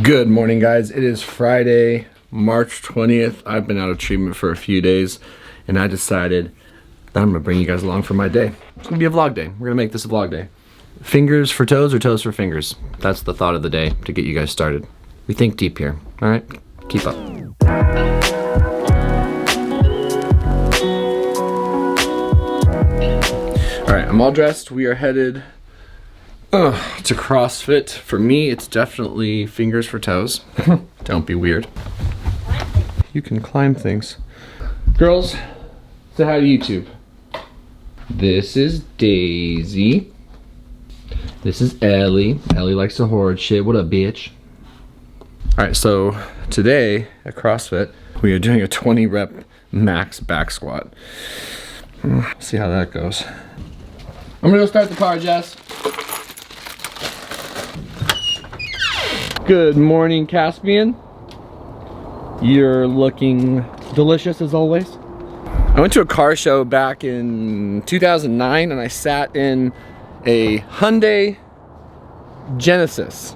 Good morning, guys. It is Friday, March 20th. I've been out of treatment for a few days, and I decided that I'm gonna bring you guys along for my day. It's gonna be a vlog day. We're gonna make this a vlog day. Fingers for toes or toes for fingers? That's the thought of the day to get you guys started. We think deep here, all right? Keep up. All right, I'm all dressed. We are headed to CrossFit. For me, it's definitely fingers for toes. Don't be weird. You can climb things. Girls, say hi to YouTube. This is Daisy. This is Ellie. Ellie likes to hoard shit. What up, bitch? All right, so today at CrossFit, we are doing a 20 rep max back squat. See how that goes. I'm gonna go start the car, Jess. Good morning, Caspian. You're looking delicious as always. I went to a car show back in 2009 and I sat in a Hyundai Genesis.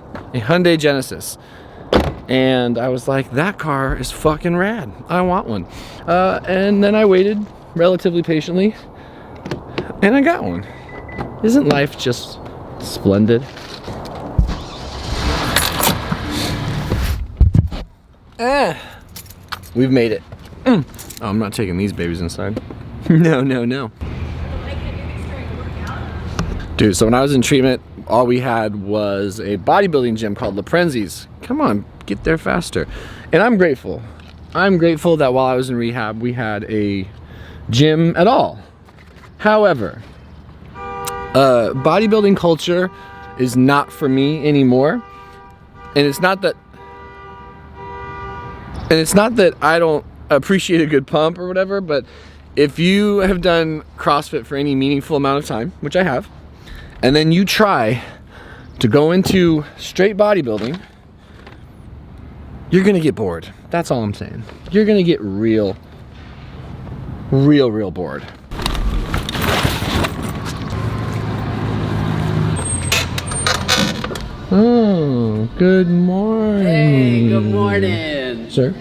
And I was like, that car is fucking rad. I want one. And then I waited relatively patiently and I got one. Isn't life just splendid? We've made it. Oh, I'm not taking these babies inside. No. Dude, so when I was in treatment, all we had was a bodybuilding gym called Loprenzi's. Come on, get there faster. And I'm grateful. I'm grateful that while I was in rehab, we had a gym at all. However, bodybuilding culture is not for me anymore. And it's not that I don't appreciate a good pump or whatever, but if you have done CrossFit for any meaningful amount of time, which I have, and then you try to go into straight bodybuilding, you're gonna get bored. That's all I'm saying. You're gonna get real bored. Oh, good morning. Hey, good morning. Sir?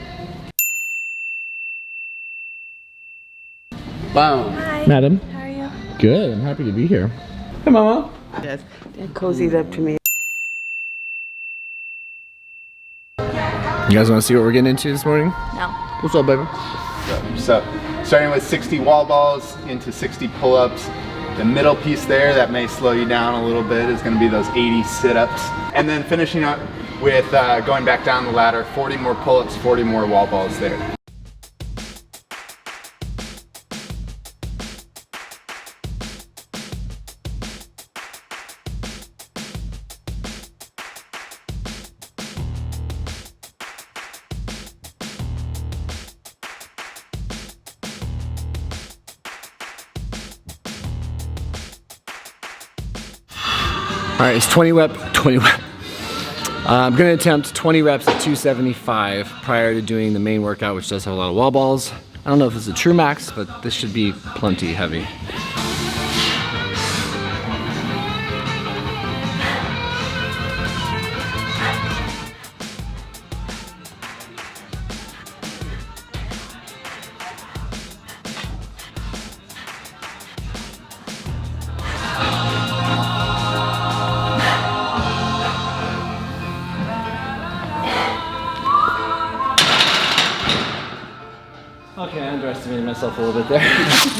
Boom. Hi. Madam? How are you? Good, I'm happy to be here. Hey, Mama. Yes. Cozied up to me. You guys want to see what we're getting into this morning? No. What's up, baby? So starting with 60 wall balls into 60 pull-ups. The middle piece there that may slow you down a little bit is going to be those 80 sit-ups. And then finishing up with going back down the ladder, 40 more pull-ups, 40 more wall balls there. All right, it's 20 rep. I'm gonna attempt 20 reps at 275 prior to doing the main workout, which does have a lot of wall balls. I don't know if it's a true max, but this should be plenty heavy. Okay, I underestimated myself a little bit there.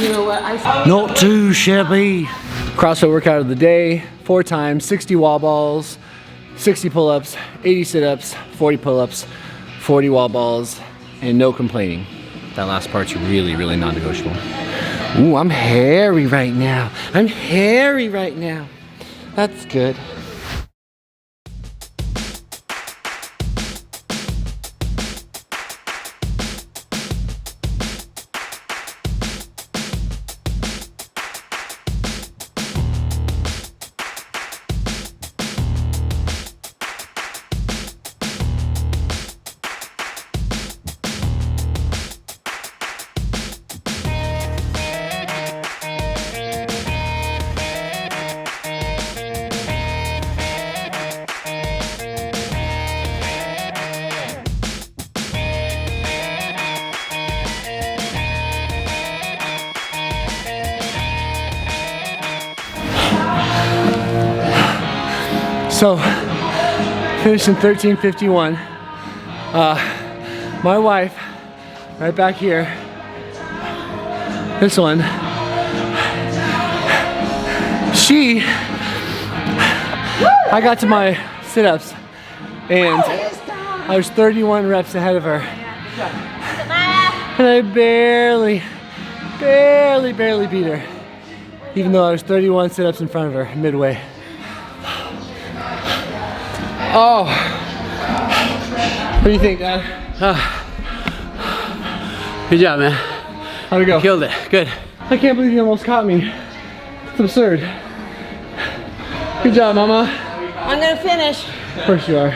You know what? Not too shabby. CrossFit workout of the day, 4 times, 60 wall balls, 60 pull-ups, 80 sit-ups, 40 pull-ups, 40 wall balls, and no complaining. That last part's really non-negotiable. Ooh, I'm hairy right now. That's good. So, finished in 13:51. My wife, right back here, this one, I got to my sit-ups and I was 31 reps ahead of her. And I barely beat her, even though I was 31 sit-ups in front of her midway. Oh, what do you think, Dad? Good job, man. How'd it go? Killed it. Good. I can't believe you almost caught me. It's absurd. Good job, Mama. I'm gonna finish. Of course you are.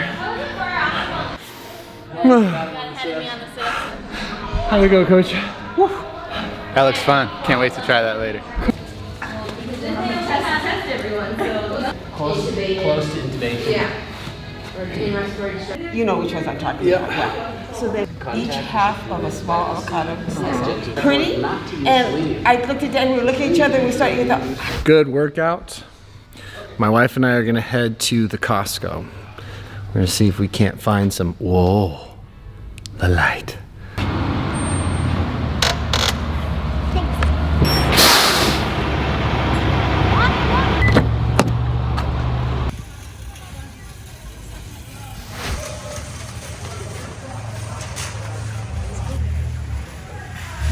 How'd it go, Coach? Woo. That looks fun. Can't wait to try that later. Close to intubation. You know which ones I'm talking about. Yeah. So they each half of a small avocado. Pretty. And I looked at Dan, we were looking at each other, and we started to get the Good workout. My wife and I are gonna head to the Costco. We're gonna see if we can't find some, whoa, the light.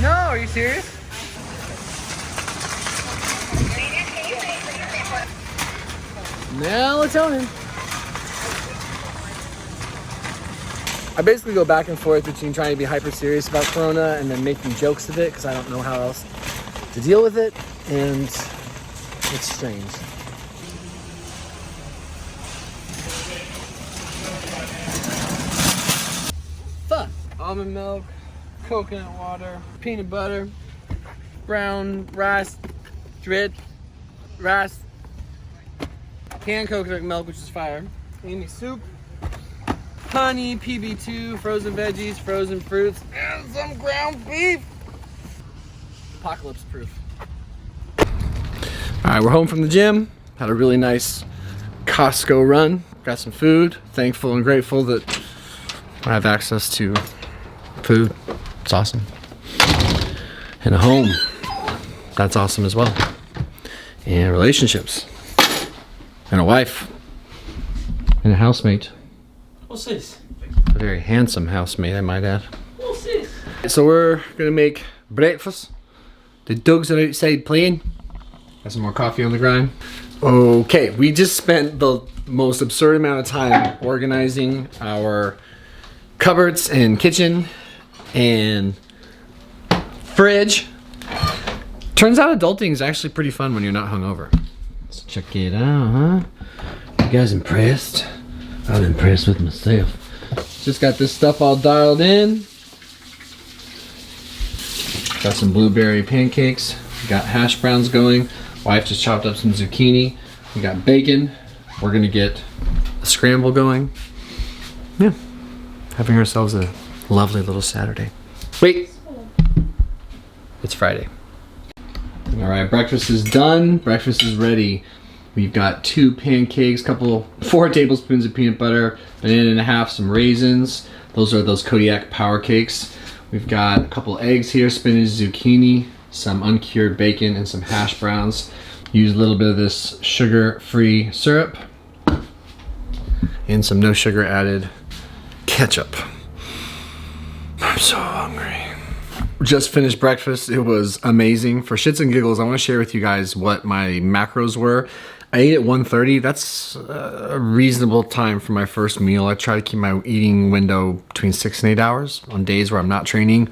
No, are you serious? Melatonin. I basically go back and forth between trying to be hyper serious about Corona and then making jokes of it because I don't know how else to deal with it, and it's strange. Fun. Almond milk, coconut water, peanut butter, brown rice, drip, rice, canned coconut milk, which is fire, Amy soup, honey, PB2, frozen veggies, frozen fruits, and some ground beef. Apocalypse proof. All right, we're home from the gym. Had a really nice Costco run. Got some food. Thankful and grateful that I have access to food. It's awesome. And a home. That's awesome as well. And relationships. And a wife. And a housemate. What's this? A very handsome housemate, I might add. What's this? So we're gonna make breakfast. The dogs are outside playing. Got some more coffee on the grind. Okay, we just spent the most absurd amount of time organizing our cupboards and kitchen and fridge. Turns out adulting is actually pretty fun when you're not hungover. So check it out, huh? You guys impressed? I'm impressed with myself. Just got this stuff all dialed in. Got some blueberry pancakes. Got hash browns going. Wife just chopped up some zucchini. We got bacon. We're gonna get a scramble going. Yeah, having ourselves a lovely little Saturday. Wait, it's Friday. All right, breakfast is done. Breakfast is ready. We've got 2 pancakes, 4 tablespoons of peanut butter, banana and a half, some raisins. Those are those Kodiak power cakes. We've got a couple eggs here, spinach, zucchini, some uncured bacon, and some hash browns. Use a little bit of this sugar-free syrup and some no sugar added ketchup. I'm so hungry. Just finished breakfast. It was amazing. For shits and giggles, I want to share with you guys what my macros were. I ate at 1:30. That's a reasonable time for my first meal. I try to keep my eating window between 6 and 8 hours. On days where I'm not training,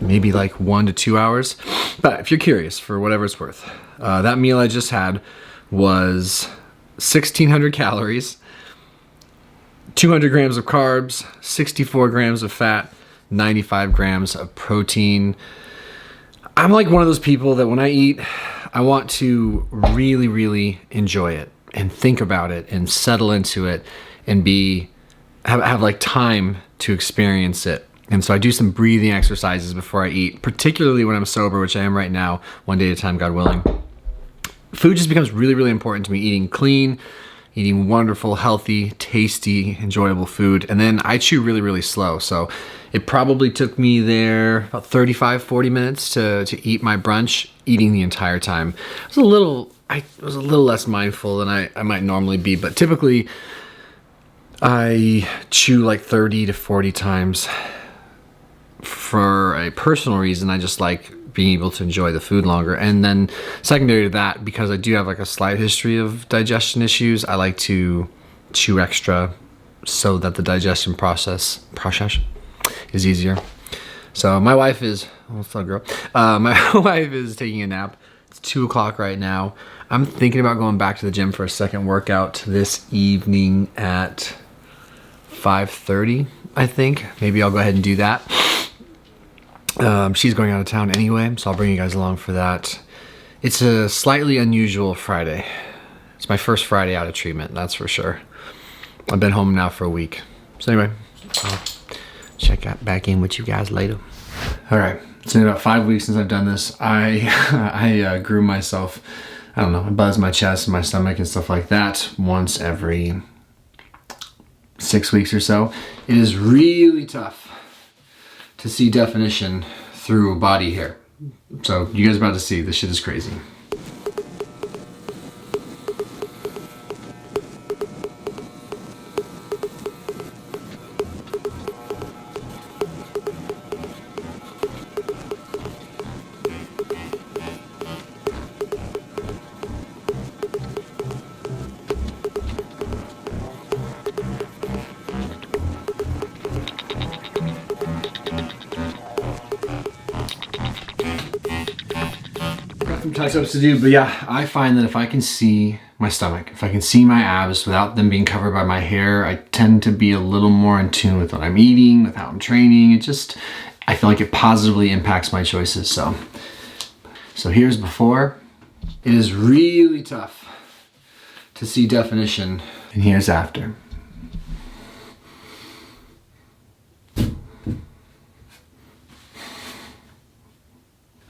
maybe like 1 to 2 hours. But if you're curious, for whatever it's worth, that meal I just had was 1,600 calories, 200 grams of carbs, 64 grams of fat, 95 grams of protein. I'm like one of those people that when I eat, I want to really, really enjoy it and think about it and settle into it and have like time to experience it. And so I do some breathing exercises before I eat, particularly when I'm sober, which I am right now, one day at a time, God willing. Food just becomes really, really important to me. Eating clean, eating wonderful, healthy, tasty, enjoyable food. And then I chew really, really slow. So it probably took me there about 35, 40 minutes to eat my brunch, eating the entire time. I was a little less mindful than I might normally be, but typically I chew like 30 to 40 times. For a personal reason, I just like being able to enjoy the food longer. And then secondary to that, because I do have like a slight history of digestion issues, I like to chew extra so that the digestion process is easier. So my wife is, my wife is taking a nap. It's 2 o'clock right now. I'm thinking about going back to the gym for a second workout this evening at 5:30, I think. Maybe I'll go ahead and do that. She's going out of town anyway, so I'll bring you guys along for that. It's a slightly unusual Friday. It's my first Friday out of treatment, that's for sure. I've been home now for a week. So anyway, I'll check back in with you guys later. All right, it's been about 5 weeks since I've done this. I groom myself. I don't know, I buzz my chest and my stomach and stuff like that once every 6 weeks or so. It is really tough to see definition through body hair. So you guys are about to see, this shit is crazy. Touch-ups to do, but yeah, I find that if I can see my stomach, if I can see my abs without them being covered by my hair, I tend to be a little more in tune with what I'm eating, with how I'm training. I feel like it positively impacts my choices. So here's before. It is really tough to see definition, and here's after.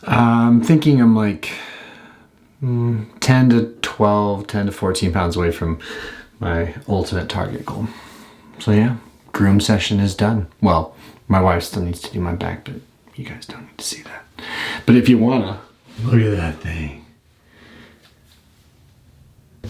I'm thinking I'm like 10 to 12, 10 to 14 pounds away from my ultimate target goal. So yeah, groom session is done. Well, my wife still needs to do my back, but you guys don't need to see that. But if you wanna, look at that thing.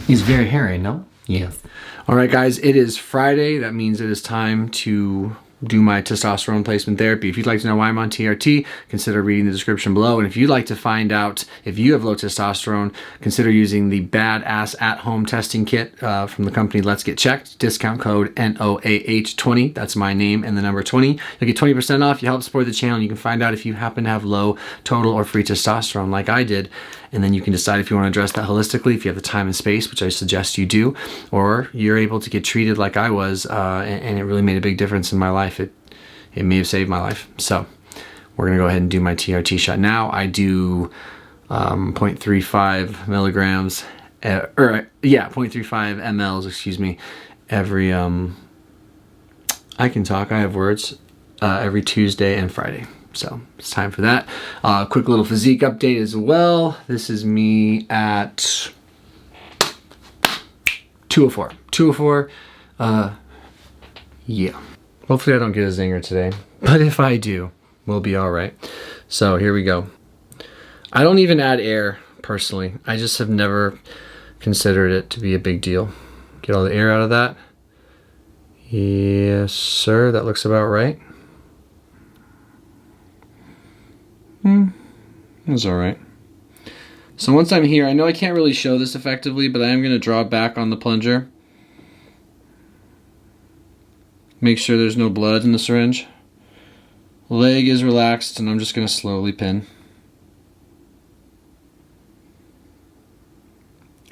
He's very hairy, no? Yes. All right, guys, it is Friday. That means it is time to do my testosterone replacement therapy. If you'd like to know why I'm on TRT, consider reading the description below. And if you'd like to find out if you have low testosterone, consider using the Badass at-home testing kit from the company Let's Get Checked. Discount code NOAH20. That's my name and the number 20. You'll get 20% off. You help support the channel. You can find out if you happen to have low total or free testosterone like I did. And then you can decide if you want to address that holistically, if you have the time and space, which I suggest you do, or you're able to get treated like I was, and it really made a big difference in my life. It may have saved my life. So we're going to go ahead and do my TRT shot now. I do 0.35 milligrams, 0.35 mLs, excuse me, every, I can talk, I have words, every Tuesday and Friday. So it's time for that. Quick little physique update as well. This is me at 204. 204. Yeah. Hopefully I don't get a zinger today. But if I do, we'll be all right. So here we go. I don't even add air, personally. I just have never considered it to be a big deal. Get all the air out of that. Yes, sir. That looks about right. That's all right. So once I'm here, I know I can't really show this effectively, but I am going to draw back on the plunger. Make sure there's no blood in the syringe. Leg is relaxed, and I'm just going to slowly pin.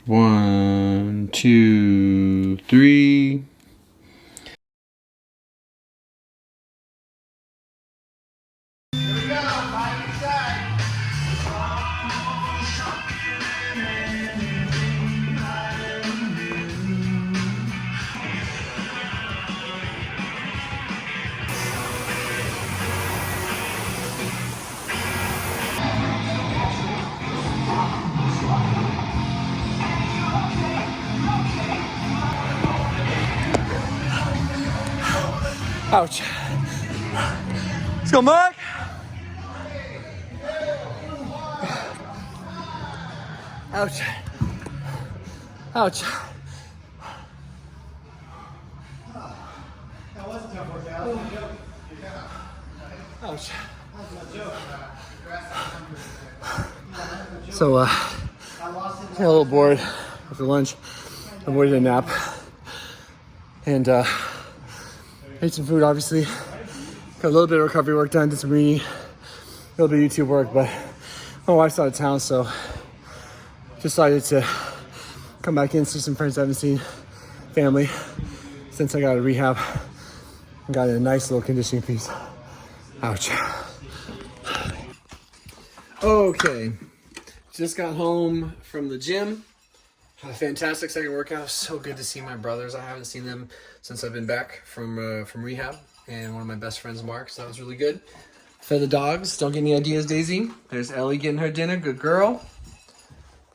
1, 2, 3. Ouch. Let's go, Mark. Ouch. Ouch. Ouch. So, got a little bored after lunch. I avoided a nap. And, ate some food, obviously. Got a little bit of recovery work done, did some reading, a little bit of YouTube work, but my wife's out of town, so decided to come back in, see some friends I haven't seen, family, since I got out of rehab. I got in a nice little conditioning piece. Ouch. Okay, just got home from the gym. Had a fantastic second workout. It was so good to see my brothers. I haven't seen them since I've been back from rehab, and one of my best friends, Mark, so that was really good. Fed the dogs. Don't get any ideas, Daisy. There's Ellie getting her dinner. Good girl.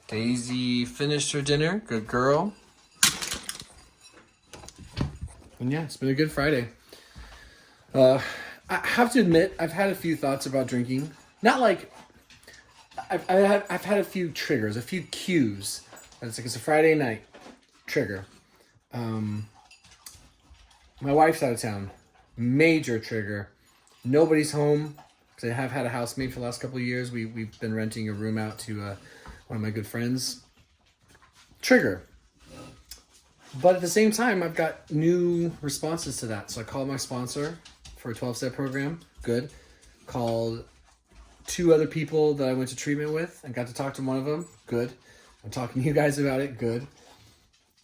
Daisy finished her dinner. Good girl. And yeah, it's been a good Friday. I have to admit, I've had a few thoughts about drinking. Not like... I've had a few triggers, a few cues. It's a Friday night. Trigger. My wife's out of town. Major trigger. Nobody's home. Because I have had a housemate for the last couple of years. We've been renting a room out to one of my good friends. Trigger. But at the same time, I've got new responses to that. So I called my sponsor for a 12-step program. Good. Called 2 other people that I went to treatment with and got to talk to one of them. Good. I'm talking to you guys about it. Good.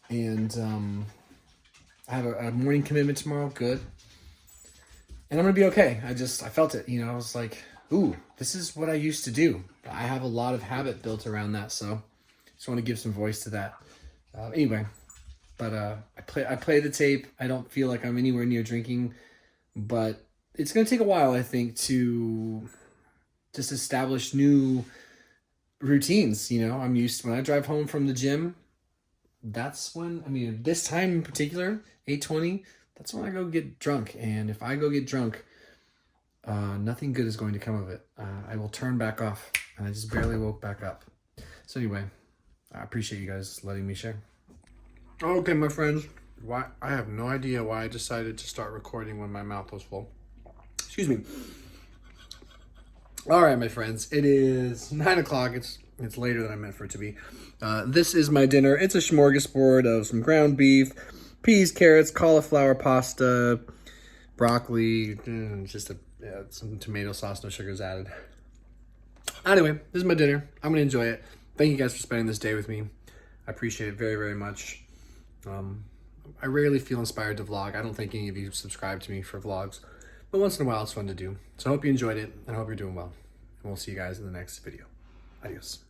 And I have a morning commitment tomorrow. Good. And I'm going to be okay. I felt it. I was like, ooh, this is what I used to do. I have a lot of habit built around that. So just want to give some voice to that. Anyway, but I play the tape. I don't feel like I'm anywhere near drinking, but it's going to take a while, I think, to just establish new routines. I'm used to when I drive home from the gym. That's when, this time in particular, 8:20, that's when I go get drunk. And if I go get drunk, nothing good is going to come of it. I will turn back off, and I just barely woke back up. So anyway, I appreciate you guys letting me share. Okay, my friends, I have no idea why I decided to start recording when my mouth was full. Excuse me. All right, my friends, it is 9 o'clock. It's later than I meant for it to be. This is my dinner. It's a smorgasbord of some ground beef, peas, carrots, cauliflower pasta, broccoli, just some tomato sauce, no sugars added. Anyway, this is my dinner. I'm going to enjoy it. Thank you guys for spending this day with me. I appreciate it very, very much. I rarely feel inspired to vlog. I don't think any of you subscribe to me for vlogs, but once in a while it's fun to do. So I hope you enjoyed it, and I hope you're doing well. And we'll see you guys in the next video. Adios.